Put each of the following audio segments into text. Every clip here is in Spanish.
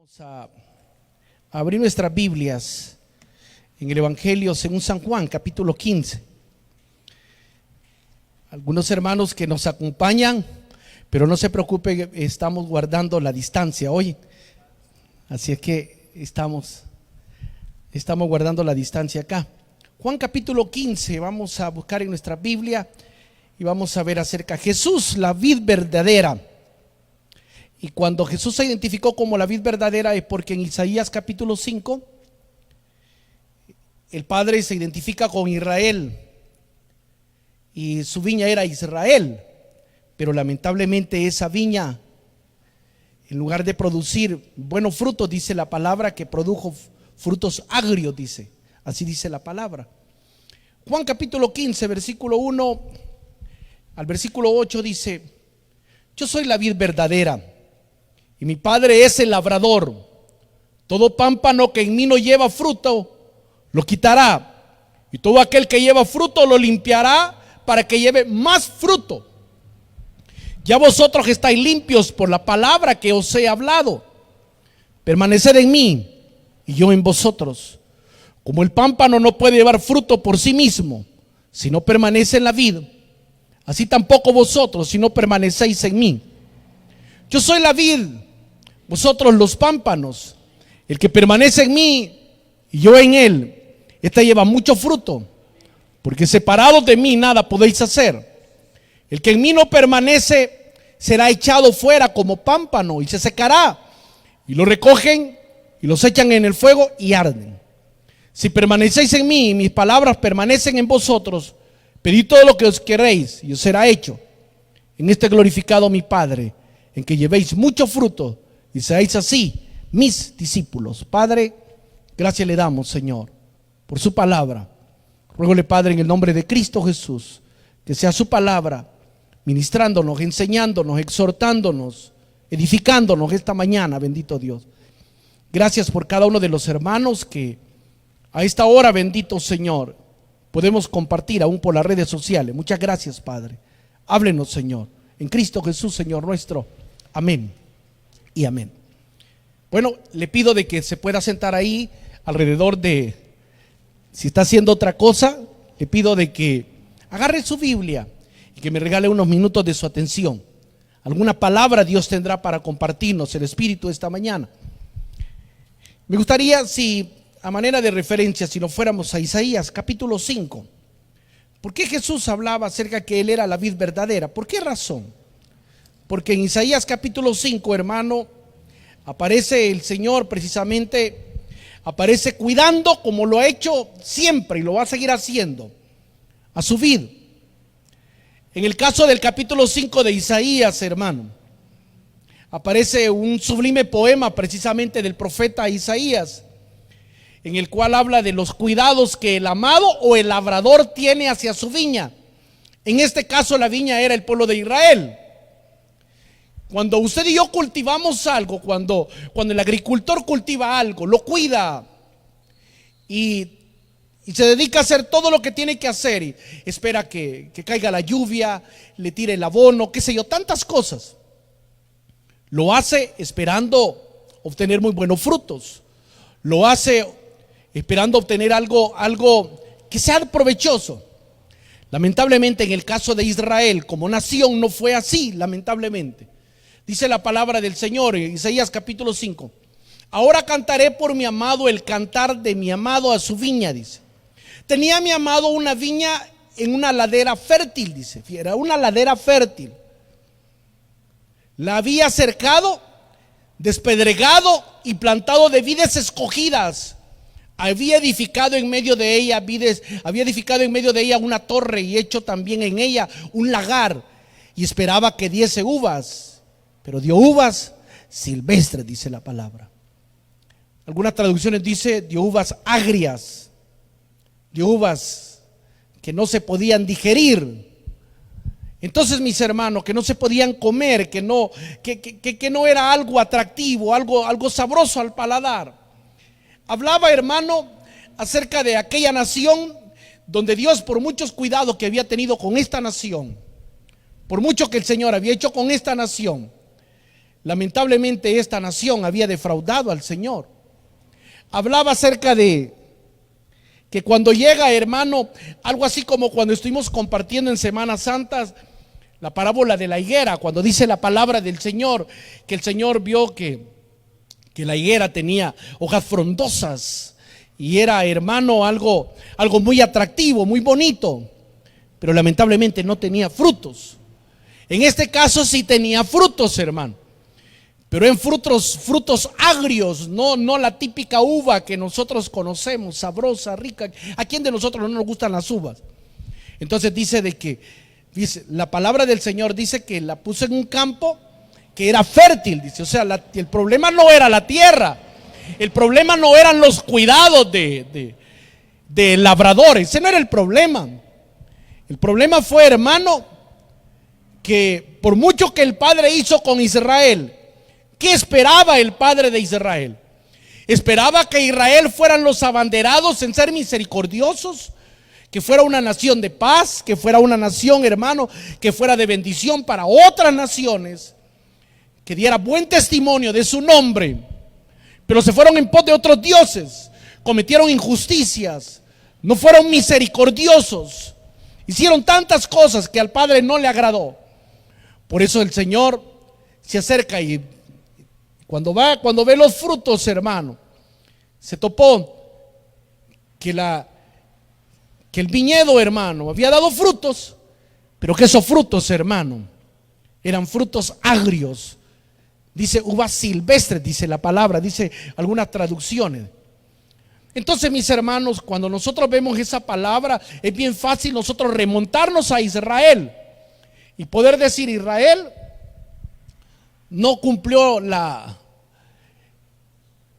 Vamos a abrir nuestras Biblias en el Evangelio según San Juan, capítulo 15. Algunos hermanos que nos acompañan, pero no se preocupen, estamos guardando la distancia hoy. Así es que estamos guardando la distancia acá. Juan capítulo 15, vamos a buscar en nuestra Biblia y vamos a ver acerca de Jesús, la vid verdadera. Y cuando Jesús se identificó como la vid verdadera es porque en Isaías capítulo 5 el Padre se identifica con Israel y su viña era Israel, pero lamentablemente esa viña, en lugar de producir buenos frutos, dice la palabra que produjo frutos agrios, dice, así dice la palabra. Juan capítulo 15, versículo 1 al versículo 8 dice: yo soy la vid verdadera y mi Padre es el labrador. Todo pámpano que en mí no lleva fruto lo quitará, y todo aquel que lleva fruto lo limpiará para que lleve más fruto. Ya vosotros estáis limpios por la palabra que os he hablado. Permaneced en mí y yo en vosotros. Como el pámpano no puede llevar fruto por sí mismo si no permanece en la vid, así tampoco vosotros si no permanecéis en mí. Yo soy la vid, vosotros los pámpanos. El que permanece en mí y yo en él, este lleva mucho fruto, porque separados de mí nada podéis hacer. El que en mí no permanece será echado fuera como pámpano y se secará, y lo recogen y los echan en el fuego y arden. Si permanecéis en mí y mis palabras permanecen en vosotros, pedid todo lo que os queréis y os será hecho. En este glorificado mi Padre, en que llevéis mucho fruto y seáis así mis discípulos. Padre, gracias le damos, Señor, por su palabra. Ruégole, Padre, en el nombre de Cristo Jesús, que sea su palabra ministrándonos, enseñándonos, exhortándonos, edificándonos esta mañana, bendito Dios. Gracias por cada uno de los hermanos que a esta hora, bendito Señor, podemos compartir aún por las redes sociales. Muchas gracias, Padre. Háblenos, Señor, en Cristo Jesús, Señor nuestro. Amén y amén. Bueno, le pido de que se pueda sentar ahí alrededor de, si está haciendo otra cosa, le pido de que agarre su Biblia y que me regale unos minutos de su atención. Alguna palabra Dios tendrá para compartirnos el Espíritu esta mañana. Me gustaría, si a manera de referencia, si nos fuéramos a Isaías capítulo 5. ¿Por qué Jesús hablaba acerca de que Él era la vid verdadera? ¿Por qué razón? Porque en Isaías capítulo 5, hermano, aparece el Señor precisamente, aparece cuidando como lo ha hecho siempre y lo va a seguir haciendo, a su vid. En el caso del capítulo 5 de Isaías, hermano, aparece un sublime poema precisamente del profeta Isaías, en el cual habla de los cuidados que el amado o el labrador tiene hacia su viña. En este caso la viña era el pueblo de Israel. Cuando usted y yo cultivamos algo, cuando el agricultor cultiva algo, lo cuida y se dedica a hacer todo lo que tiene que hacer, y espera que caiga la lluvia, le tire el abono, qué sé yo, tantas cosas. Lo hace esperando obtener muy buenos frutos. Lo hace esperando obtener algo que sea provechoso. Lamentablemente en el caso de Israel como nación no fue así, lamentablemente. Dice la palabra del Señor en Isaías capítulo 5: ahora cantaré por mi amado el cantar de mi amado a su viña, dice. Tenía mi amado una viña en una ladera fértil, dice. Era una ladera fértil. La había cercado, despedregado y plantado de vides escogidas. Había edificado en medio de ella vides, había edificado en medio de ella una torre y hecho también en ella un lagar, y esperaba que diese uvas, pero dio uvas silvestres, dice la palabra. Algunas traducciones dice dio uvas agrias, dio uvas que no se podían digerir. Entonces, mis hermanos, que no se podían comer, que no era algo atractivo, algo sabroso al paladar. Hablaba, hermano, acerca de aquella nación donde Dios, por muchos cuidados que había tenido con esta nación, por mucho que el Señor había hecho con esta nación, Lamentablemente esta nación había defraudado al Señor. Hablaba acerca de que cuando llega, hermano, algo así como cuando estuvimos compartiendo en Semanas Santas la parábola de la higuera, cuando dice la palabra del Señor, que el Señor vio que la higuera tenía hojas frondosas y era, hermano, algo muy atractivo, muy bonito, pero lamentablemente no tenía frutos. En este caso sí tenía frutos, hermano, pero en frutos agrios, no la típica uva que nosotros conocemos, sabrosa, rica. ¿A quién de nosotros no nos gustan las uvas? Entonces dice la palabra del Señor dice que la puso en un campo que era fértil, dice. O sea, el problema no era la tierra, el problema no eran los cuidados de labradores, ese no era el problema. El problema fue, hermano, que por mucho que el Padre hizo con Israel, ¿qué esperaba el Padre de Israel? Esperaba que Israel fueran los abanderados en ser misericordiosos, que fuera una nación de paz, que fuera una nación, hermano, que fuera de bendición para otras naciones, que diera buen testimonio de su nombre. Pero se fueron en pos de otros dioses, cometieron injusticias, no fueron misericordiosos, hicieron tantas cosas que al Padre no le agradó. Por eso el Señor se acerca y cuando ve los frutos, hermano, se topó que el viñedo, hermano, había dado frutos, pero que esos frutos, hermano, eran frutos agrios. Dice uvas silvestres, dice la palabra, dice algunas traducciones. Entonces, mis hermanos, cuando nosotros vemos esa palabra, es bien fácil nosotros remontarnos a Israel y poder decir: Israel no cumplió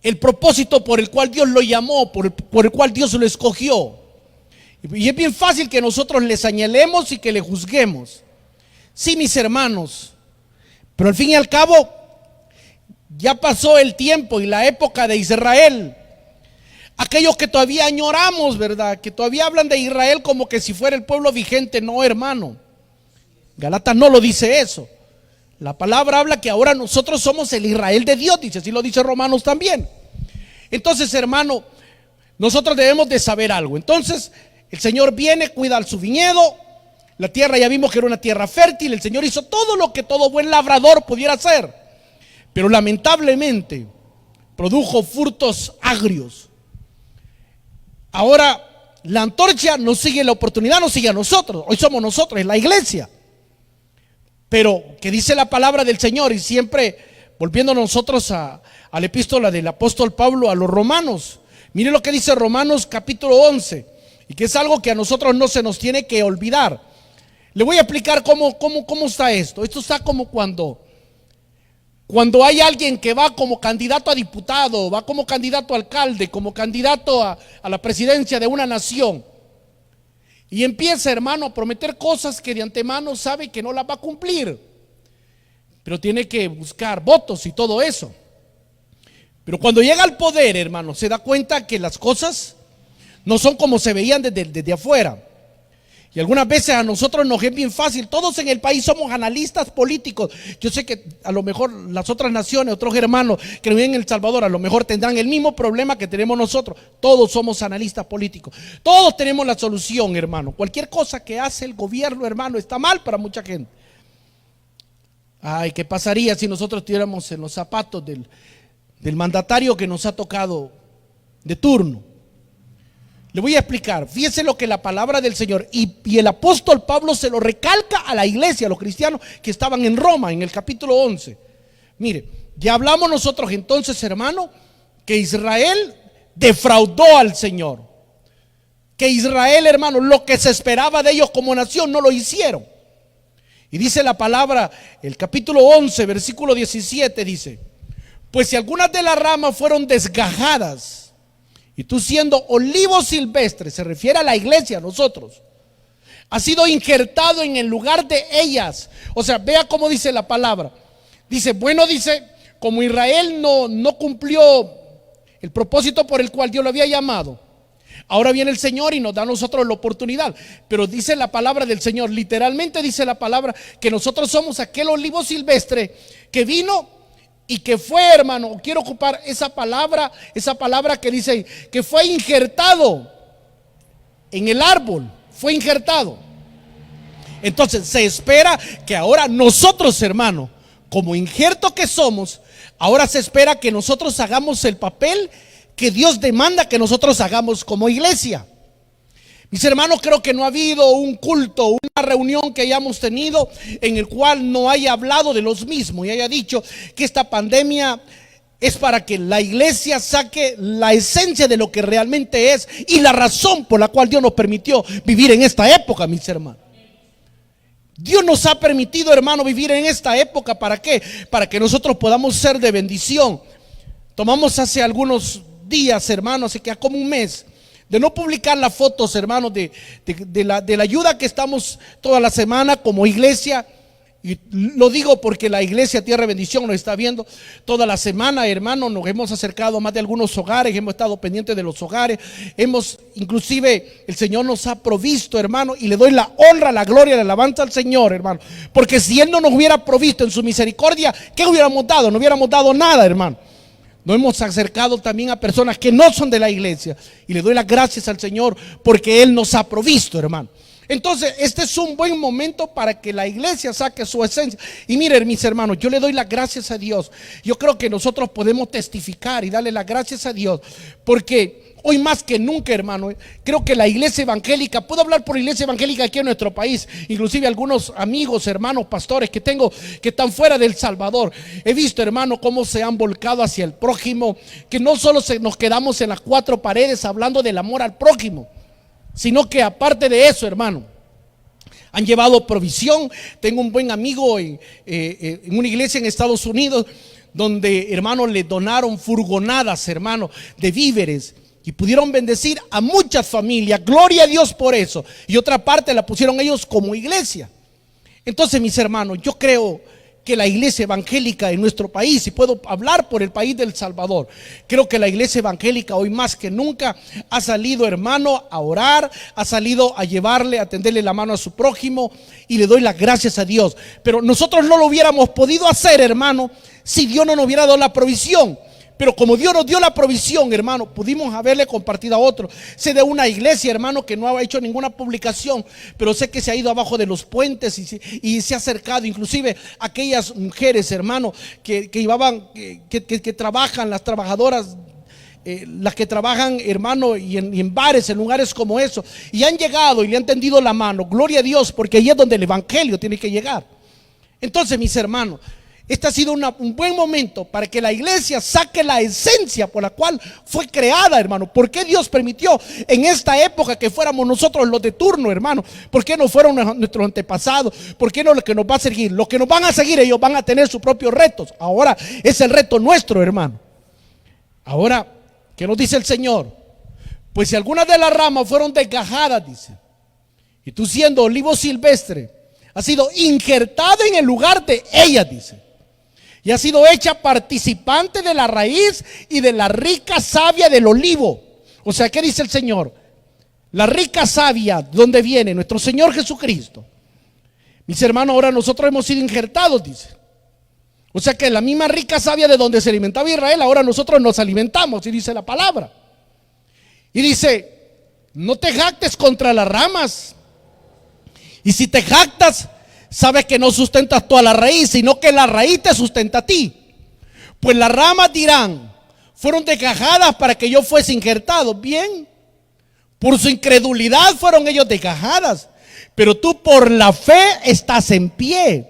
el propósito por el cual Dios lo llamó, por el cual Dios lo escogió. Y es bien fácil que nosotros le señalemos y que le juzguemos. Sí, mis hermanos, pero al fin y al cabo ya pasó el tiempo y la época de Israel. Aquellos que todavía añoramos, ¿verdad?, que todavía hablan de Israel como que si fuera el pueblo vigente. No, hermano, Gálatas no lo dice eso. La palabra habla que ahora nosotros somos el Israel de Dios, dice, así lo dice Romanos también. Entonces, hermano, nosotros debemos de saber algo. Entonces, el Señor viene, cuida su viñedo. La tierra ya vimos que era una tierra fértil. El Señor hizo todo lo que todo buen labrador pudiera hacer, pero lamentablemente produjo frutos agrios. Ahora la antorcha no sigue la oportunidad, no sigue a nosotros. Hoy somos nosotros, es la iglesia. Pero que dice la palabra del Señor, y siempre volviendo nosotros a la epístola del apóstol Pablo a los romanos. Mire lo que dice Romanos capítulo 11, y que es algo que a nosotros no se nos tiene que olvidar. Le voy a explicar cómo está esto. Esto está como cuando hay alguien que va como candidato a diputado, va como candidato a alcalde, como candidato a la presidencia de una nación, y empieza, hermano, a prometer cosas que de antemano sabe que no las va a cumplir, pero tiene que buscar votos y todo eso. Pero cuando llega al poder, hermano, se da cuenta que las cosas no son como se veían desde afuera. Y algunas veces a nosotros nos es bien fácil. Todos en el país somos analistas políticos. Yo sé que a lo mejor las otras naciones, otros hermanos que viven en El Salvador, a lo mejor tendrán el mismo problema que tenemos nosotros. Todos somos analistas políticos. Todos tenemos la solución, hermano. Cualquier cosa que hace el gobierno, hermano, está mal para mucha gente. Ay, ¿qué pasaría si nosotros estuviéramos en los zapatos del mandatario que nos ha tocado de turno? Le voy a explicar. Fíjese lo que la palabra del Señor y el apóstol Pablo se lo recalca a la iglesia, a los cristianos que estaban en Roma, en el capítulo 11. Mire, ya hablamos nosotros entonces, hermano, que Israel defraudó al Señor. Que Israel, hermano, lo que se esperaba de ellos como nación no lo hicieron. Y dice la palabra, el capítulo 11, versículo 17, dice: pues si algunas de las ramas fueron desgajadas, y tú siendo olivo silvestre, se refiere a la iglesia, a nosotros, has sido injertado en el lugar de ellas. O sea, vea cómo dice la palabra. Dice, bueno, dice, como Israel no cumplió el propósito por el cual Dios lo había llamado, ahora viene el Señor y nos da a nosotros la oportunidad. Pero dice la palabra del Señor, literalmente dice la palabra, que nosotros somos aquel olivo silvestre que vino y que fue, hermano, quiero ocupar esa palabra que dice que fue injertado en el árbol, fue injertado. Entonces se espera que ahora nosotros, hermano, como injerto que somos, ahora se espera que nosotros hagamos el papel que Dios demanda que nosotros hagamos como iglesia. Mis hermanos, creo que no ha habido un culto, una reunión que hayamos tenido en el cual no haya hablado de los mismos y haya dicho que esta pandemia es para que la iglesia saque la esencia de lo que realmente es y la razón por la cual Dios nos permitió vivir en esta época, mis hermanos. Dios nos ha permitido, hermano, vivir en esta época. ¿Para qué? Para que nosotros podamos ser de bendición. Tomamos hace algunos días, hermano, hace que como un mes, de no publicar las fotos, hermanos, de la ayuda que estamos toda la semana como iglesia. Y lo digo porque la iglesia Tierra de Bendición nos está viendo toda la semana, hermano. Nos hemos acercado a más de algunos hogares, hemos estado pendientes de los hogares, inclusive el Señor nos ha provisto, hermano, y le doy la honra, la gloria, la alabanza al Señor, hermano, porque si Él no nos hubiera provisto en su misericordia, ¿qué hubiéramos dado? No hubiéramos dado nada, hermano. Nos hemos acercado también a personas que no son de la iglesia y le doy las gracias al Señor porque Él nos ha provisto, hermano. Entonces este es un buen momento para que la iglesia saque su esencia. Y miren, mis hermanos, yo le doy las gracias a Dios. Yo creo que nosotros podemos testificar y darle las gracias a Dios, porque hoy más que nunca, hermano, creo que la iglesia evangélica, puedo hablar por iglesia evangélica aquí en nuestro país, inclusive algunos amigos, hermanos, pastores que tengo que están fuera del Salvador. He visto, hermano, cómo se han volcado hacia el prójimo, que no solo nos quedamos en las cuatro paredes hablando del amor al prójimo, sino que aparte de eso, hermano, han llevado provisión. Tengo un buen amigo en una iglesia en Estados Unidos, donde, hermano, le donaron furgonadas, hermano, de víveres, y pudieron bendecir a muchas familias. Gloria a Dios por eso. Y otra parte la pusieron ellos como iglesia. Entonces, mis hermanos, yo creo que la iglesia evangélica en nuestro país, y puedo hablar por el país del Salvador, creo que la iglesia evangélica hoy más que nunca ha salido, hermano, a orar, ha salido a llevarle, a tenderle la mano a su prójimo, y le doy las gracias a Dios. Pero nosotros no lo hubiéramos podido hacer, hermano, si Dios no nos hubiera dado la provisión. Pero como Dios nos dio la provisión, hermano, pudimos haberle compartido a otro. Sé de una iglesia, hermano, que no ha hecho ninguna publicación, pero sé que se ha ido abajo de los puentes y se ha acercado. Inclusive aquellas mujeres, hermano, que trabajan, las trabajadoras, las que trabajan, hermano, y en bares, en lugares como eso, y han llegado y le han tendido la mano. Gloria a Dios, porque ahí es donde el evangelio tiene que llegar. Entonces, mis hermanos, este ha sido un buen momento para que la iglesia saque la esencia por la cual fue creada, hermano. ¿Por qué Dios permitió en esta época que fuéramos nosotros los de turno, hermano? ¿Por qué no fueron nuestros antepasados? ¿Por qué no los que nos va a seguir? Los que nos van a seguir, ellos van a tener sus propios retos. Ahora es el reto nuestro, hermano. Ahora, ¿qué nos dice el Señor? Pues si algunas de las ramas fueron desgajadas, dice, y tú siendo olivo silvestre, has sido injertado en el lugar de ellas, dice, y ha sido hecha participante de la raíz y de la rica savia del olivo. O sea, ¿qué dice el Señor? La rica savia, ¿de dónde viene? Nuestro Señor Jesucristo. Mis hermanos, ahora nosotros hemos sido injertados, dice. O sea que la misma rica savia de donde se alimentaba Israel, ahora nosotros nos alimentamos, y dice la palabra. Y dice, no te jactes contra las ramas. Y si te jactas, sabes que no sustentas toda la raíz, sino que la raíz te sustenta a ti. Pues las ramas dirán, fueron desgajadas para que yo fuese injertado. Bien, por su incredulidad fueron ellos desgajadas, pero tú por la fe estás en pie.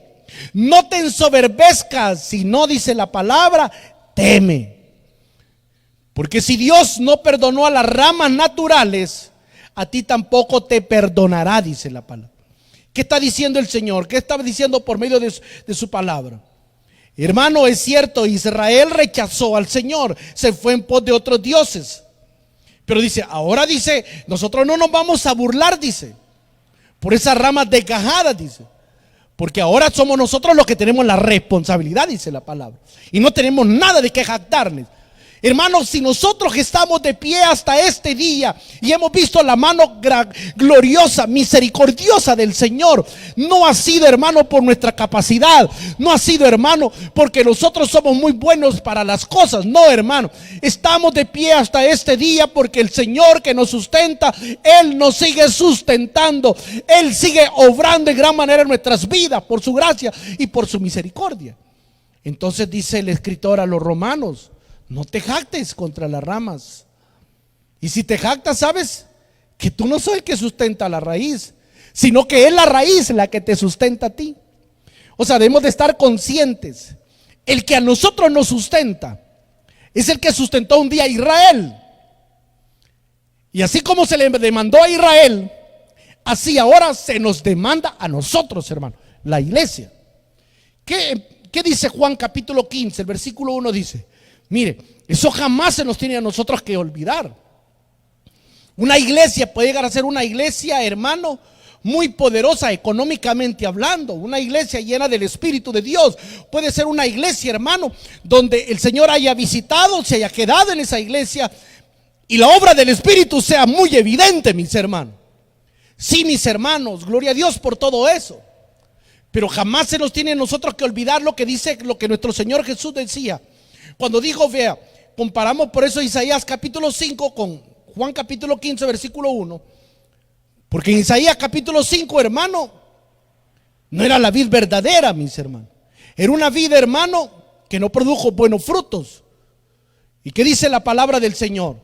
No te ensoberbezcas, sino, dice la palabra, teme. Porque si Dios no perdonó a las ramas naturales, a ti tampoco te perdonará, dice la palabra. ¿Qué está diciendo el Señor? ¿Qué está diciendo por medio de su palabra? Hermano, es cierto, Israel rechazó al Señor, se fue en pos de otros dioses. Pero dice, ahora dice, nosotros no nos vamos a burlar, dice, por esas ramas desgajadas, dice. Porque ahora somos nosotros los que tenemos la responsabilidad, dice la palabra. Y no tenemos nada de que jactarles. Hermanos, si nosotros estamos de pie hasta este día y hemos visto la mano gloriosa, misericordiosa del Señor, no ha sido, hermano, por nuestra capacidad, no ha sido, hermano, porque nosotros somos muy buenos para las cosas. No, hermano, estamos de pie hasta este día porque el Señor que nos sustenta, Él nos sigue sustentando, Él sigue obrando en gran manera en nuestras vidas por su gracia y por su misericordia. Entonces dice el escritor a los romanos: no te jactes contra las ramas. Y si te jactas, sabes que tú no sos el que sustenta la raíz, sino que es la raíz la que te sustenta a ti. O sea, debemos de estar conscientes. El que a nosotros nos sustenta es el que sustentó un día a Israel. Y así como se le demandó a Israel, así ahora se nos demanda a nosotros, hermano, la iglesia. ¿Qué dice Juan capítulo 15? El versículo 1 dice: mire, eso jamás se nos tiene a nosotros que olvidar. Una iglesia puede llegar a ser una iglesia, hermano, muy poderosa económicamente hablando. Una iglesia llena del Espíritu de Dios. Puede ser una iglesia, hermano, donde el Señor haya visitado, se haya quedado en esa iglesia y la obra del Espíritu sea muy evidente, mis hermanos. Sí, mis hermanos, gloria a Dios por todo eso. Pero jamás se nos tiene a nosotros que olvidar lo que dice, lo que nuestro Señor Jesús decía. Cuando dijo, vea, comparamos por eso Isaías capítulo 5 con Juan capítulo 15 versículo 1. Porque en Isaías capítulo 5, hermano, no era la vid verdadera, mis hermanos. Era una vid, hermano, que no produjo buenos frutos. ¿Y qué dice la palabra del Señor?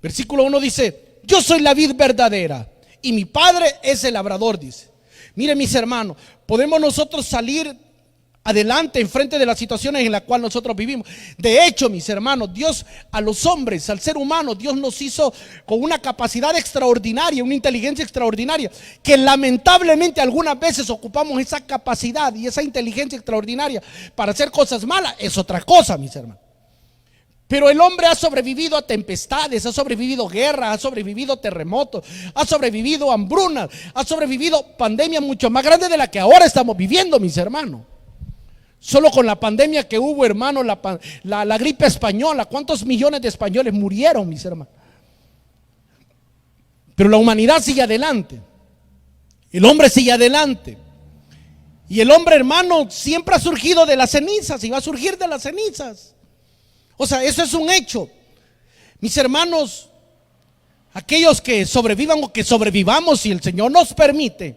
Versículo 1 dice: yo soy la vid verdadera y mi Padre es el labrador, dice. Mire, mis hermanos, podemos nosotros salir adelante en frente de las situaciones en las cuales nosotros vivimos. De hecho, mis hermanos, Dios a los hombres, al ser humano, Dios nos hizo con una capacidad extraordinaria, una inteligencia extraordinaria, que lamentablemente algunas veces ocupamos esa capacidad y esa inteligencia extraordinaria para hacer cosas malas. Es otra cosa, mis hermanos. Pero el hombre ha sobrevivido a tempestades, ha sobrevivido guerras, ha sobrevivido terremotos, ha sobrevivido hambrunas, ha sobrevivido pandemias mucho más grandes de la que ahora estamos viviendo, mis hermanos. Solo con la pandemia que hubo, hermano, la gripe española, ¿cuántos millones de españoles murieron, mis hermanos? Pero la humanidad sigue adelante. El hombre sigue adelante. Y el hombre, hermano, siempre ha surgido de las cenizas y va a surgir de las cenizas. O sea, eso es un hecho. Mis hermanos, aquellos que sobrevivan o que sobrevivamos, si el Señor nos permite,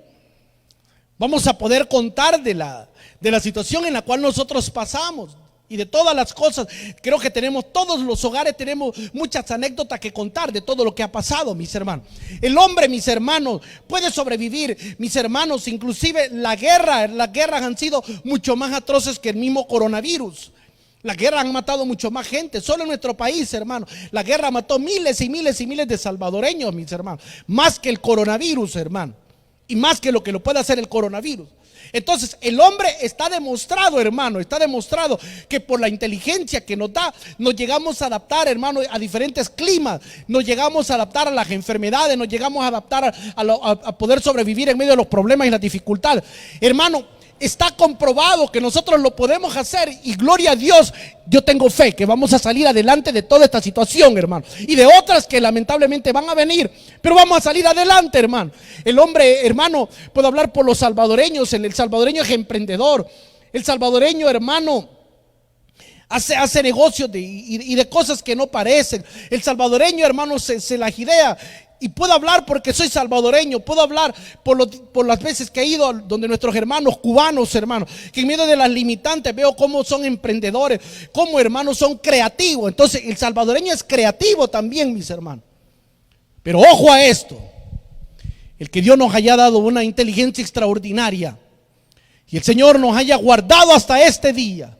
vamos a poder contar de la situación en la cual nosotros pasamos y de todas las cosas. Creo que tenemos, todos los hogares tenemos muchas anécdotas que contar de todo lo que ha pasado, mis hermanos. El hombre, mis hermanos, puede sobrevivir, mis hermanos. Inclusive las guerras han sido mucho más atroces que el mismo coronavirus. Las guerras han matado mucho más gente. Solo en nuestro país, hermano, la guerra mató miles y miles y miles de salvadoreños, mis hermanos. Más que el coronavirus, hermano. Y más que lo puede hacer el coronavirus. Entonces el hombre está demostrado, hermano, está demostrado que por la inteligencia que nos da, nos llegamos a adaptar, hermano, a diferentes climas. Nos llegamos a adaptar a las enfermedades, nos llegamos a adaptar a poder sobrevivir en medio de los problemas y las dificultades. Hermano, está comprobado que nosotros lo podemos hacer y gloria a Dios, yo tengo fe que vamos a salir adelante de toda esta situación, hermano, y de otras que lamentablemente van a venir, pero vamos a salir adelante, hermano. El hombre, hermano, puedo hablar por los salvadoreños. El salvadoreño es emprendedor. El salvadoreño, hermano, hace negocios y de cosas que no parecen. El salvadoreño, hermano, se las idea. Y puedo hablar porque soy salvadoreño, puedo hablar por las veces que he ido donde nuestros hermanos cubanos, hermanos, que en medio de las limitantes veo cómo son emprendedores, cómo, hermanos, son creativos. Entonces el salvadoreño es creativo también, mis hermanos. Pero ojo a esto: el que Dios nos haya dado una inteligencia extraordinaria y el Señor nos haya guardado hasta este día,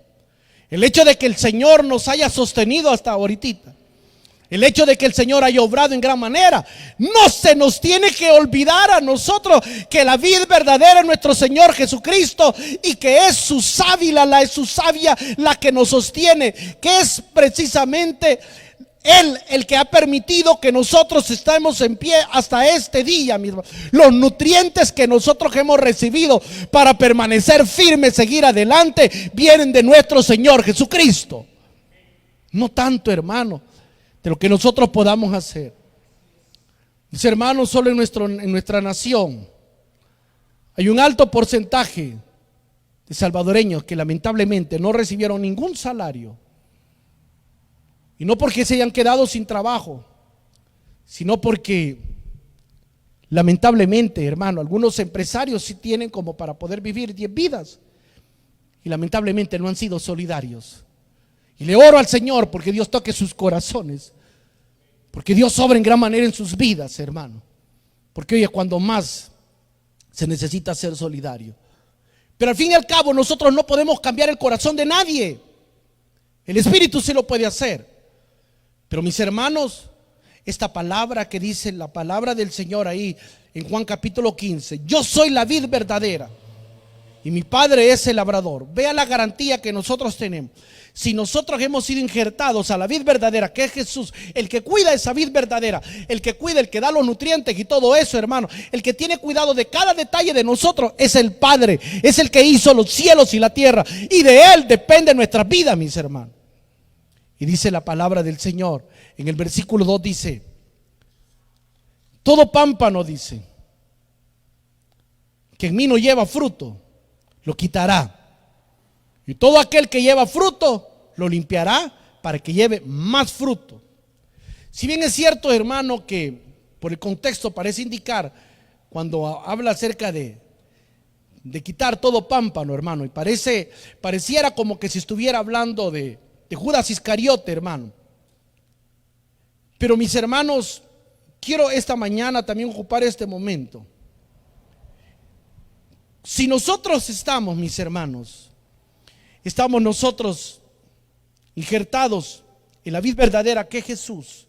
el hecho de que el Señor nos haya sostenido hasta ahorita, el hecho de que el Señor haya obrado en gran manera, no se nos tiene que olvidar a nosotros que la vid verdadera es nuestro Señor Jesucristo y que es su savia la que nos sostiene, que es precisamente Él el que ha permitido que nosotros estemos en pie hasta este día mismo. Los nutrientes que nosotros hemos recibido para permanecer firmes, seguir adelante, vienen de nuestro Señor Jesucristo. no tanto, hermano, de lo que nosotros podamos hacer. Mis hermanos, solo en nuestra nación hay un alto porcentaje de salvadoreños que lamentablemente no recibieron ningún salario. Y no porque se hayan quedado sin trabajo, sino porque lamentablemente, hermano, algunos empresarios sí tienen como para poder vivir 10 vidas y lamentablemente no han sido solidarios. Y le oro al Señor porque Dios toque sus corazones, porque Dios obra en gran manera en sus vidas, hermano. Porque oye, cuando más se necesita ser solidario. Pero al fin y al cabo nosotros no podemos cambiar el corazón de nadie. El Espíritu sí lo puede hacer. Pero mis hermanos, esta palabra que dice la palabra del Señor ahí en Juan capítulo 15, yo soy la vid verdadera y mi Padre es el labrador. Vea la garantía que nosotros tenemos. Si nosotros hemos sido injertados a la vid verdadera, que es Jesús, el que cuida esa vid verdadera, el que cuida, el que da los nutrientes y todo eso, hermano, el que tiene cuidado de cada detalle de nosotros, es el Padre, es el que hizo los cielos y la tierra, y de Él depende nuestra vida, mis hermanos. Y dice la palabra del Señor, en el versículo 2 dice, todo pámpano, dice, que en mí no lleva fruto, lo quitará. Y todo aquel que lleva fruto, lo limpiará para que lleve más fruto. Si bien es cierto, hermano, que por el contexto parece indicar, cuando habla acerca de quitar todo pámpano, hermano, y pareciera como que si estuviera hablando de Judas Iscariote, hermano. Pero mis hermanos, quiero esta mañana también ocupar este momento. Si nosotros estamos, mis hermanos, estamos nosotros injertados en la vid verdadera que es Jesús,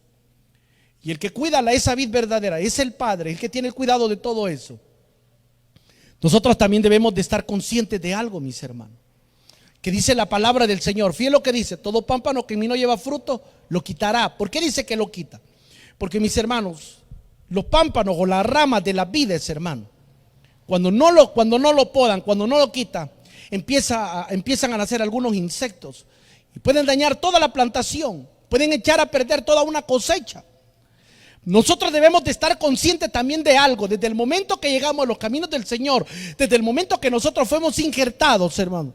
y el que cuida esa vid verdadera es el Padre, el que tiene el cuidado de todo eso. Nosotros también debemos de estar conscientes de algo, mis hermanos, que dice la palabra del Señor. Fíjense lo que dice: todo pámpano que en mí no lleva fruto, lo quitará. ¿Por qué dice que lo quita? Porque, mis hermanos, los pámpanos o las ramas de las vides, hermano, cuando no lo podan, cuando no lo quitan, empiezan a nacer algunos insectos y pueden dañar toda la plantación, pueden echar a perder toda una cosecha. Nosotros debemos de estar conscientes también de algo. Desde el momento que llegamos a los caminos del Señor, desde el momento que nosotros fuimos injertados, hermano,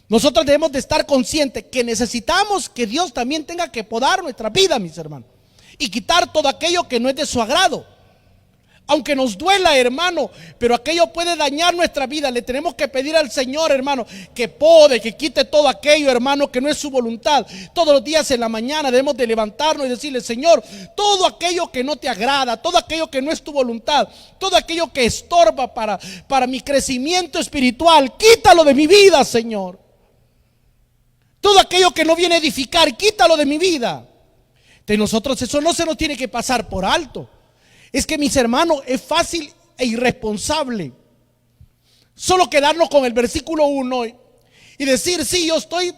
nosotros debemos de estar conscientes que necesitamos que Dios también tenga que podar nuestra vida, mis hermanos, y quitar todo aquello que no es de su agrado. Aunque nos duela, hermano, pero aquello puede dañar nuestra vida. Le tenemos que pedir al Señor, hermano, que pode, que quite todo aquello, hermano, que no es su voluntad. Todos los días en la mañana debemos de levantarnos y decirle: Señor, todo aquello que no te agrada, todo aquello que no es tu voluntad, todo aquello que estorba para mi crecimiento espiritual, quítalo de mi vida, Señor. Todo aquello que no viene a edificar, quítalo de mi vida. De nosotros eso no se nos tiene que pasar por alto. Es que, mis hermanos, es fácil e irresponsable solo quedarnos con el versículo 1 y decir: sí, yo estoy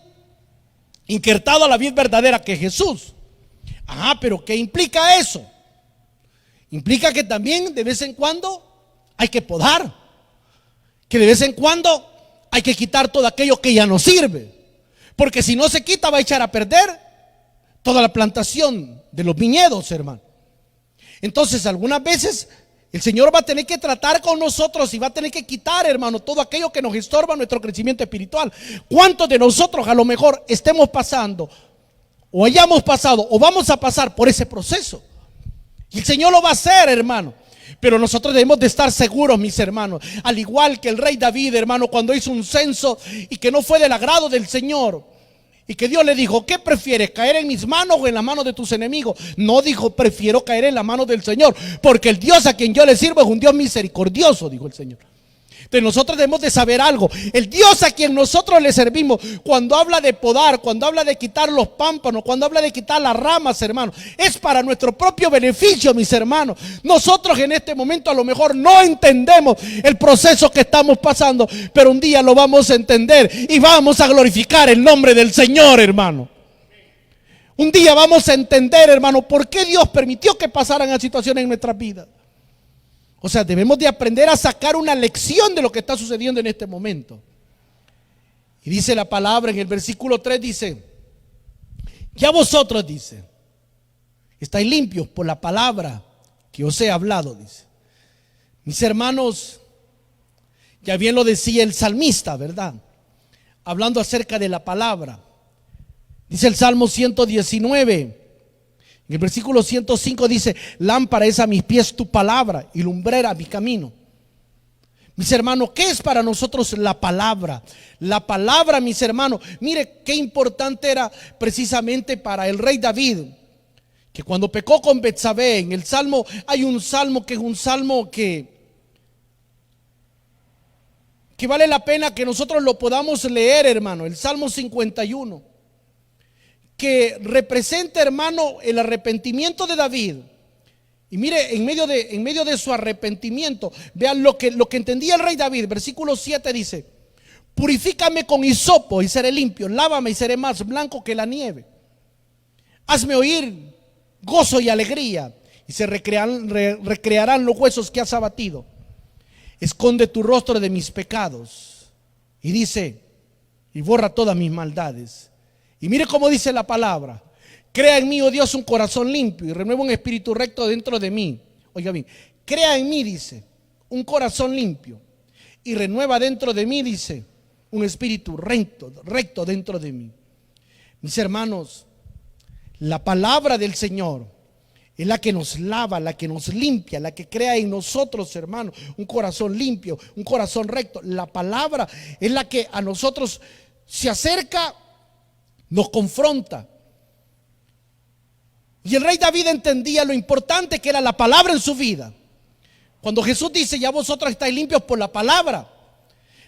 injertado a la vid verdadera que es Jesús. Ajá, pero ¿qué implica eso? Implica que también de vez en cuando hay que podar, que de vez en cuando hay que quitar todo aquello que ya no sirve, porque si no se quita va a echar a perder toda la plantación de los viñedos, hermano. Entonces, algunas veces el Señor va a tener que tratar con nosotros y va a tener que quitar, hermano, todo aquello que nos estorba nuestro crecimiento espiritual. ¿Cuántos de nosotros a lo mejor estemos pasando, o hayamos pasado, o vamos a pasar por ese proceso? Y el Señor lo va a hacer, hermano. Pero nosotros debemos de estar seguros, mis hermanos, al igual que el rey David, hermano, cuando hizo un censo y que no fue del agrado del Señor, y que Dios le dijo: ¿qué prefieres, caer en mis manos o en las manos de tus enemigos? No dijo: prefiero caer en las manos del Señor, porque el Dios a quien yo le sirvo es un Dios misericordioso, dijo el Señor. Entonces nosotros debemos de saber algo: el Dios a quien nosotros le servimos, cuando habla de podar, cuando habla de quitar los pámpanos, cuando habla de quitar las ramas, hermanos, es para nuestro propio beneficio, mis hermanos. Nosotros en este momento a lo mejor no entendemos el proceso que estamos pasando, pero un día lo vamos a entender y vamos a glorificar el nombre del Señor, hermano. Un día vamos a entender, hermano, por qué Dios permitió que pasaran las situaciones en nuestras vidas. O sea, debemos de aprender a sacar una lección de lo que está sucediendo en este momento. Y dice la palabra en el versículo 3, dice: Ya vosotros, dice, estáis limpios por la palabra que os he hablado, dice. Mis hermanos, ya bien lo decía el salmista, ¿verdad? Hablando acerca de la palabra. Dice el Salmo 119, en el versículo 105 dice: lámpara es a mis pies tu palabra y lumbrera a mi camino. Mis hermanos, ¿qué es para nosotros la palabra? La palabra, mis hermanos, mire qué importante era precisamente para el rey David, que cuando pecó con Betsabé, en el Salmo, hay un salmo que es un salmo que vale la pena que nosotros lo podamos leer, hermano, el Salmo 51, que representa, hermano, el arrepentimiento de David. Y mire, en medio de su arrepentimiento, vean lo que entendía el rey David. Versículo 7 dice: purifícame con hisopo y seré limpio, lávame y seré más blanco que la nieve. Hazme oír gozo y alegría, y se recrearán los huesos que has abatido. Esconde tu rostro de mis pecados. Y dice, y borra todas mis maldades. Y mire cómo dice la palabra: crea en mí, oh Dios, un corazón limpio y renueva un espíritu recto dentro de mí. Oiga bien, crea en mí, dice, un corazón limpio y renueva dentro de mí, dice, un espíritu recto dentro de mí. Mis hermanos, la palabra del Señor es la que nos lava, la que nos limpia, la que crea en nosotros, hermanos, un corazón limpio, un corazón recto. La palabra es la que a nosotros se acerca, nos confronta. Y el rey David entendía lo importante que era la palabra en su vida. Cuando Jesús dice: ya vosotros estáis limpios por la palabra.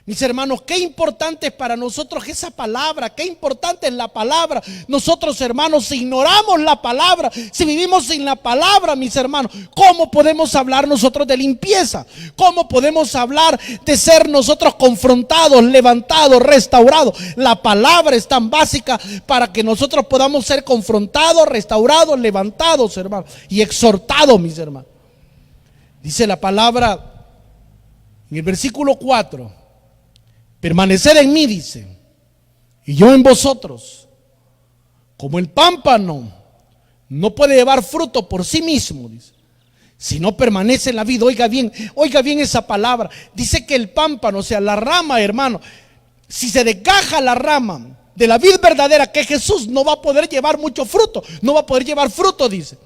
Mis hermanos, qué importante es para nosotros esa palabra, qué importante es la palabra. Nosotros, hermanos, si ignoramos la palabra, si vivimos sin la palabra, mis hermanos, ¿cómo podemos hablar nosotros de limpieza? ¿Cómo podemos hablar de ser nosotros confrontados, levantados, restaurados? La palabra es tan básica para que nosotros podamos ser confrontados, restaurados, levantados, hermanos, y exhortados, mis hermanos. Dice la palabra en el versículo 4: permaneced en mí, dice, y yo en vosotros. Como el pámpano no puede llevar fruto por sí mismo, dice, si no permanece en la vid. Oiga bien esa palabra. Dice que el pámpano, o sea, la rama, hermano, si se desgaja la rama de la vid verdadera, que Jesús, no va a poder llevar mucho fruto, no va a poder llevar fruto, dice.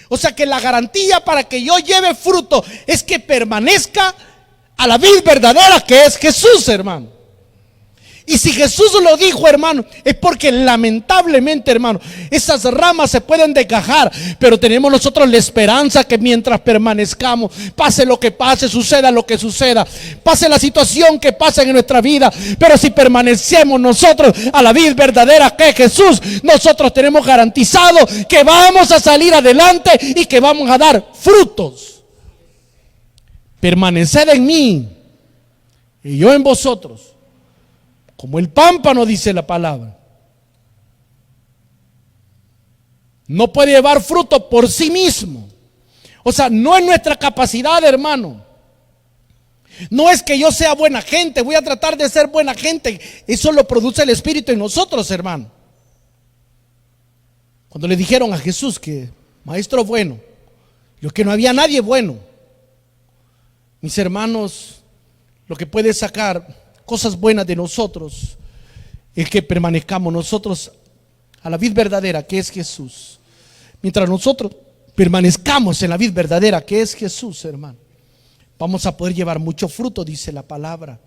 O sea que la garantía para que yo lleve fruto es que permanezca a la vid verdadera, que es Jesús, hermano. Y si Jesús lo dijo, hermano, es porque lamentablemente, hermano, esas ramas se pueden desgajar, pero tenemos nosotros la esperanza que mientras permanezcamos, pase lo que pase, suceda lo que suceda, pase la situación que pase en nuestra vida, pero si permanecemos nosotros a la vid verdadera que es Jesús, nosotros tenemos garantizado que vamos a salir adelante y que vamos a dar frutos. Permaneced en mí y yo en vosotros. Como el pámpano, dice la palabra, no puede llevar fruto por sí mismo. O sea, no es nuestra capacidad, hermano. No es que yo sea buena gente, voy a tratar de ser buena gente. Eso lo produce el Espíritu en nosotros, hermano. Cuando le dijeron a Jesús que maestro bueno, lo que no había nadie bueno. Mis hermanos, lo que puede sacar cosas buenas de nosotros es que permanezcamos nosotros a la vid verdadera, que es Jesús. Mientras nosotros permanezcamos en la vid verdadera, que es Jesús, hermano, vamos a poder llevar mucho fruto, dice la palabra.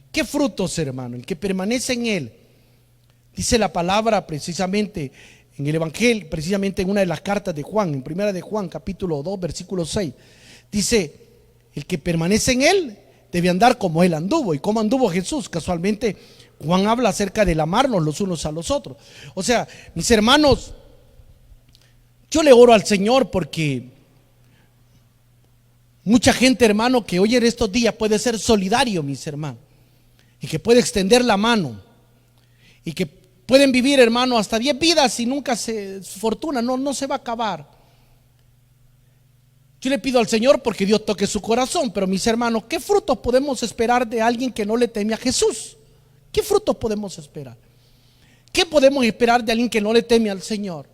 ¿Qué frutos, hermano? El que permanece en él. Dice la palabra precisamente en el Evangelio, precisamente en una de las cartas de Juan, en primera de Juan, capítulo 2, versículo 6. Dice: el que permanece en él debe andar como él anduvo. ¿Y cómo anduvo Jesús? Casualmente Juan habla acerca del amarnos los unos a los otros. O sea, mis hermanos, yo le oro al Señor porque mucha gente, hermano, que hoy en estos días puede ser solidario, mis hermanos, y que puede extender la mano, y que pueden vivir, hermano, hasta 10 vidas y nunca su fortuna no se va a acabar. Yo le pido al Señor porque Dios toque su corazón. Pero mis hermanos, ¿qué frutos podemos esperar de alguien que no le teme a Jesús? ¿Qué frutos podemos esperar? ¿Qué podemos esperar de alguien que no le teme al Señor?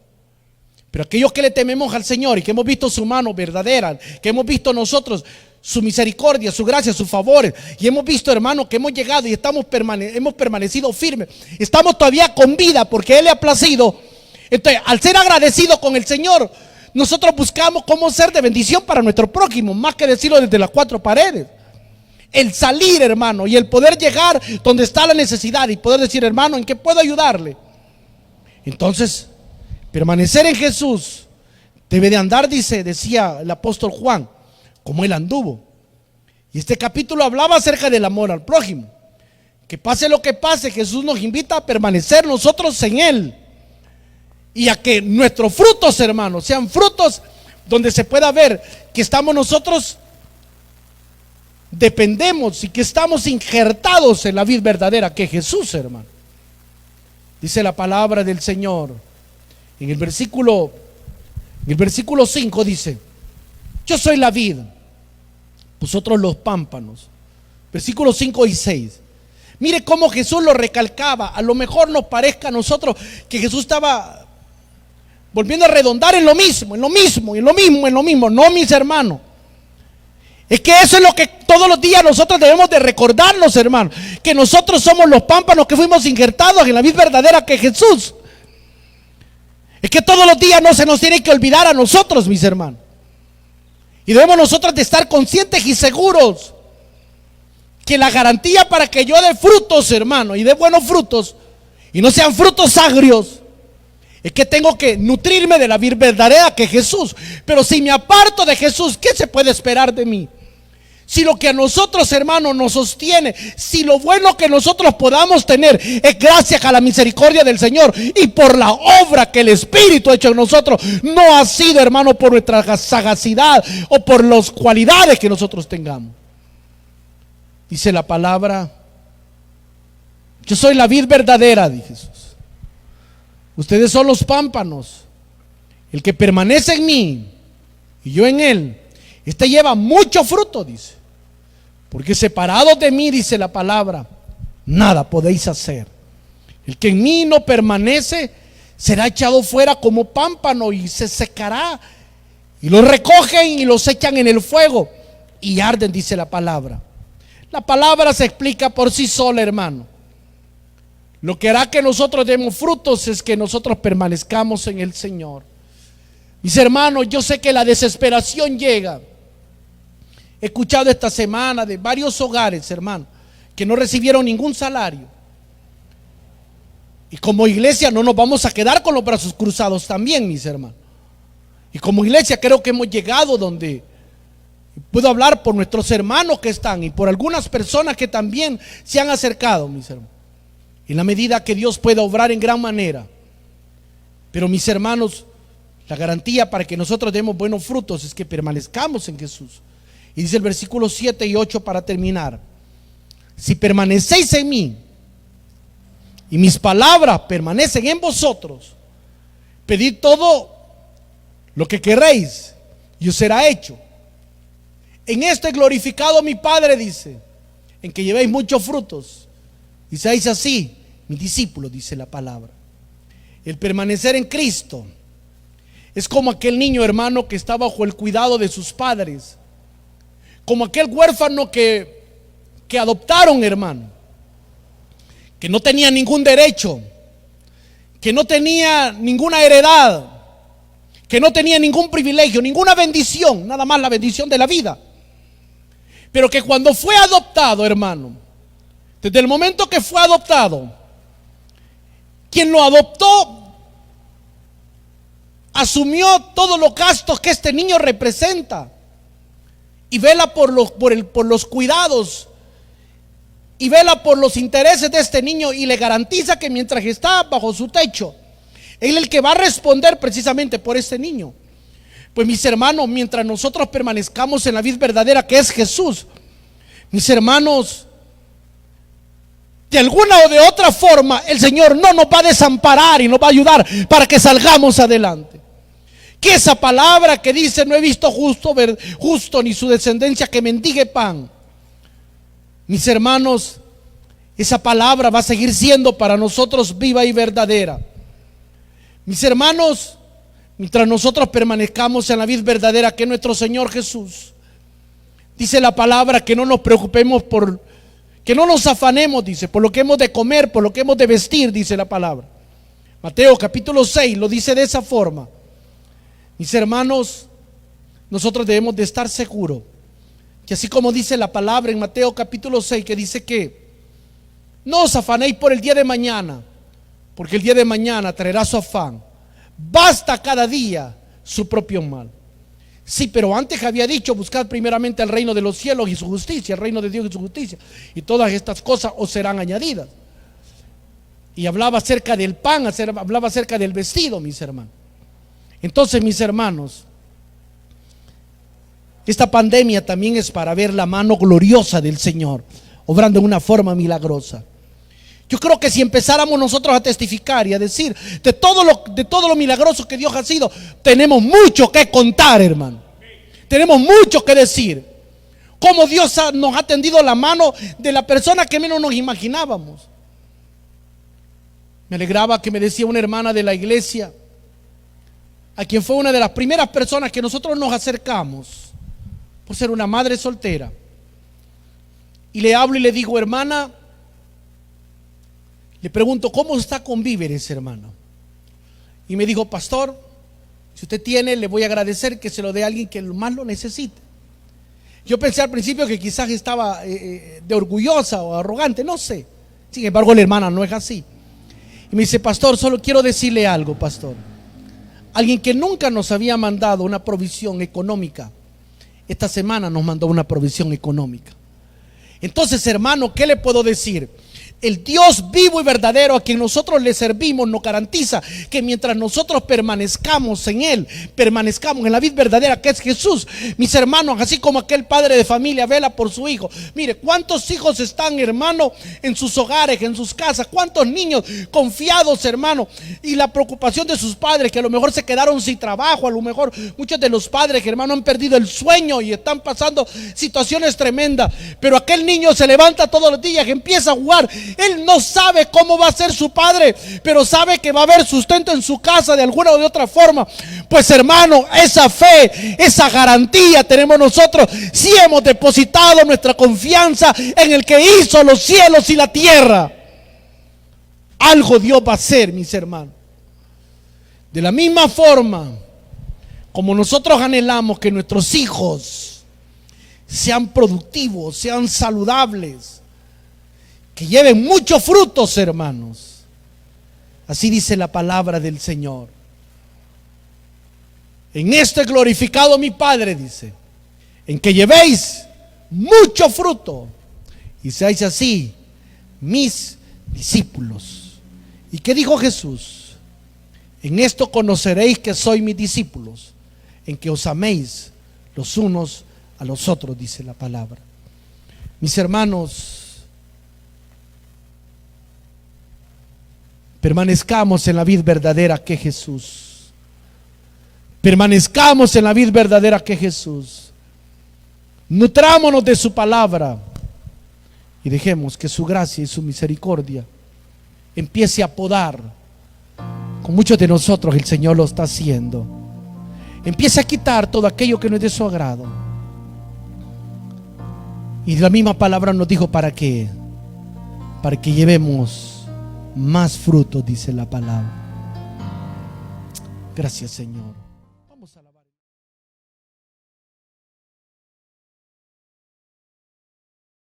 Pero aquellos que le tememos al Señor y que hemos visto su mano verdadera, que hemos visto nosotros su misericordia, su gracia, sus favores, y hemos visto, hermano, que hemos llegado y hemos permanecido firmes, estamos todavía con vida porque Él le ha placido. Entonces, al ser agradecidos con el Señor, nosotros buscamos cómo ser de bendición para nuestro prójimo, más que decirlo desde las cuatro paredes. El salir, hermano, y el poder llegar donde está la necesidad y poder decir, hermano, ¿en qué puedo ayudarle? Entonces, permanecer en Jesús debe de andar, decía el apóstol Juan, como Él anduvo. Y este capítulo hablaba acerca del amor al prójimo. Que pase lo que pase, Jesús nos invita a permanecer nosotros en Él. Y a que nuestros frutos, hermanos, sean frutos donde se pueda ver que estamos nosotros, dependemos y que estamos injertados en la vid verdadera que es Jesús, hermano. Dice la palabra del Señor en el versículo 5 dice: yo soy la vid, vosotros los pámpanos. Versículos 5 y 6. Mire cómo Jesús lo recalcaba. A lo mejor nos parezca a nosotros que Jesús estaba volviendo a redondar en lo mismo. No, mis hermanos. Es que eso es lo que todos los días nosotros debemos de recordarnos, hermanos. Que nosotros somos los pámpanos que fuimos injertados en la vid verdadera que es Jesús. Es que todos los días no se nos tiene que olvidar a nosotros, mis hermanos. Y debemos nosotros de estar conscientes y seguros que la garantía para que yo dé frutos, hermano, y dé buenos frutos, y no sean frutos agrios, es que tengo que nutrirme de la vid verdadera que es Jesús. Pero si me aparto de Jesús, ¿qué se puede esperar de mí? Si lo que a nosotros, hermanos, nos sostiene, si lo bueno que nosotros podamos tener es gracias a la misericordia del Señor y por la obra que el Espíritu ha hecho en nosotros, no ha sido, hermano, por nuestra sagacidad o por las cualidades que nosotros tengamos. Dice la palabra: yo soy la vid verdadera, dice Jesús. Ustedes son los pámpanos. El que permanece en mí y yo en él, este lleva mucho fruto, dice. Porque separados de mí, dice la palabra, nada podéis hacer. El que en mí no permanece será echado fuera como pámpano y se secará. Y los recogen y los echan en el fuego y arden, dice la palabra. La palabra se explica por sí sola, hermano. Lo que hará que nosotros demos frutos es que nosotros permanezcamos en el Señor. Mis hermanos, yo sé que la desesperación llega. He escuchado esta semana de varios hogares, hermano, que no recibieron ningún salario. Y como iglesia no nos vamos a quedar con los brazos cruzados también, mis hermanos. Y como iglesia creo que hemos llegado donde puedo hablar por nuestros hermanos que están y por algunas personas que también se han acercado, mis hermanos. En la medida que Dios pueda obrar en gran manera. Pero mis hermanos, la garantía para que nosotros demos buenos frutos es que permanezcamos en Jesús. Y dice el versículo 7 y 8 para terminar: si permanecéis en mí y mis palabras permanecen en vosotros, pedid todo lo que queréis y os será hecho. En esto he glorificado mi Padre, dice, en que llevéis muchos frutos y seáis así mis discípulos, dice la palabra. El permanecer en Cristo es como aquel niño, hermano, que está bajo el cuidado de sus padres, como aquel huérfano que adoptaron, hermano, que no tenía ningún derecho, que no tenía ninguna heredad, que no tenía ningún privilegio, ninguna bendición, nada más la bendición de la vida. Pero que cuando fue adoptado, hermano, desde el momento que fue adoptado, quien lo adoptó asumió todos los gastos que este niño representa y vela por los cuidados y vela por los intereses de este niño y le garantiza que mientras está bajo su techo, él es el que va a responder precisamente por este niño. Pues mis hermanos, mientras nosotros permanezcamos en la vid verdadera que es Jesús, mis hermanos, de alguna o de otra forma el Señor no nos va a desamparar y nos va a ayudar para que salgamos adelante. Que esa palabra que dice: no he visto justo ni su descendencia que mendigue pan. Mis hermanos, esa palabra va a seguir siendo para nosotros viva y verdadera. Mis hermanos, mientras nosotros permanezcamos en la vid verdadera que es nuestro Señor Jesús, dice la palabra que no nos preocupemos que no nos afanemos, dice, por lo que hemos de comer, por lo que hemos de vestir, dice la palabra. Mateo capítulo 6 lo dice de esa forma. Mis hermanos, nosotros debemos de estar seguros que así como dice la palabra en Mateo capítulo 6, que dice que no os afanéis por el día de mañana, porque el día de mañana traerá su afán. Basta cada día su propio mal. Sí, pero antes había dicho, buscad primeramente el reino de los cielos y su justicia, el reino de Dios y su justicia, y todas estas cosas os serán añadidas. Y hablaba acerca del pan, hablaba acerca del vestido, mis hermanos. Entonces, mis hermanos, esta pandemia también es para ver la mano gloriosa del Señor obrando de una forma milagrosa. Yo creo que si empezáramos nosotros a testificar y a decir de todo lo milagroso que Dios ha sido, tenemos mucho que contar, hermano. Tenemos mucho que decir. Cómo Dios nos ha tendido la mano de la persona que menos nos imaginábamos. Me alegraba que me decía una hermana de la iglesia, a quien fue una de las primeras personas que nosotros nos acercamos, por ser una madre soltera. Y le hablo y le digo, hermana, le pregunto, ¿cómo está con víveres, hermano? Y me dijo, pastor, si usted tiene, le voy a agradecer que se lo dé a alguien que más lo necesite. Yo pensé al principio que quizás estaba de orgullosa o arrogante, no sé. Sin embargo, la hermana no es así. Y me dice, pastor, solo quiero decirle algo, pastor. Alguien que nunca nos había mandado una provisión económica, esta semana nos mandó una provisión económica. Entonces, hermano, ¿qué le puedo decir? El Dios vivo y verdadero a quien nosotros le servimos nos garantiza que mientras nosotros permanezcamos en Él, permanezcamos en la vid verdadera que es Jesús, mis hermanos, así como aquel padre de familia vela por su hijo. Mire, cuántos hijos están, hermano, en sus hogares, en sus casas, cuántos niños confiados, hermano, y la preocupación de sus padres que a lo mejor se quedaron sin trabajo, a lo mejor muchos de los padres, hermano, han perdido el sueño y están pasando situaciones tremendas, pero aquel niño se levanta todos los días, que empieza a jugar. Él no sabe cómo va a ser su padre, pero sabe que va a haber sustento en su casa de alguna o de otra forma. Pues, hermano, esa fe, esa garantía tenemos nosotros si hemos depositado nuestra confianza en el que hizo los cielos y la tierra. Algo Dios va a hacer, mis hermanos. De la misma forma como nosotros anhelamos que nuestros hijos sean productivos, sean saludables, que lleven muchos frutos, hermanos. Así dice la palabra del Señor. En esto he glorificado a mi Padre, dice, en que llevéis mucho fruto y seáis así mis discípulos. ¿Y qué dijo Jesús? En esto conoceréis que sois mis discípulos, en que os améis los unos a los otros, dice la palabra. Mis hermanos, permanezcamos en la vid verdadera que es Jesús. Permanezcamos en la vid verdadera que es Jesús. Nutrámonos de su palabra y dejemos que su gracia y su misericordia empiece a podar. Con muchos de nosotros el Señor lo está haciendo. Empiece a quitar todo aquello que no es de su agrado. Y la misma palabra nos dijo para qué. Para que llevemos más frutos, dice la palabra. Gracias, Señor.